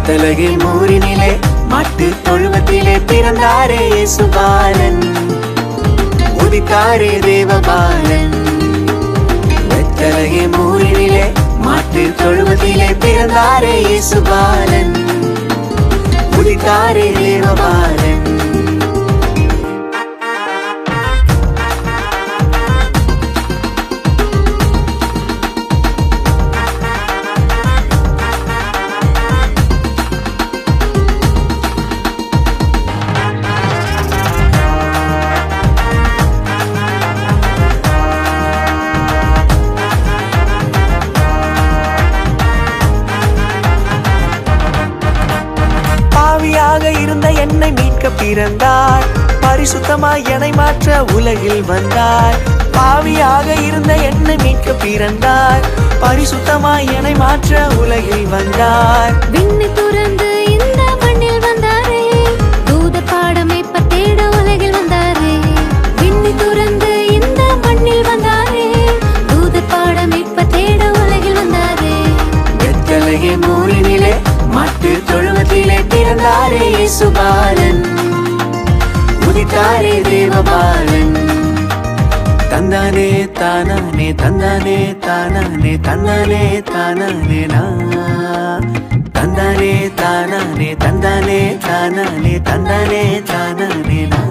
பெத்தலகே ஊரினிலே மாட்டு தொழுவத்திலே பிறந்தாரே இயேசுபாலன், உதித்தாரே தேவபாலன். பெத்தலகே ஊரினிலே மாட்டு தொழுவத்திலே பிறந்தாரே இயேசுபாலன், உதித்தாரே தேவபாலன். இருந்த என்னை மீட்க பிறந்தார், பரிசுத்தமாய் என்னை மாற்ற உலகில் வந்தார். பாவியாக இருந்த என்னை மீட்க பிறந்தார், பரிசுத்தமாய் என்னை மாற்ற உலகில் வந்தார். விண்ணை துறந்து இந்த மண்ணில் வந்தாரே, தூதர் பாடமை பத்தேட உலகில் வந்தாரே. விண்ணை துறந்து இந்த மண்ணில் வந்தாரே, தூதர் பாடமை பத்தேட உலகில் வந்தாரே. பெத்தலகே ஊரினிலே மாட்டு தொழுவத்திலே பிறந்தாரே இயேசுபாலன், உதித்தாரே தேவபாலன். தந்தானே தானானே தந்தானே தானானே தந்தானே தானானே நா, தந்தானே தானானே தந்தானே தானானே தந்தானே தானானே நா.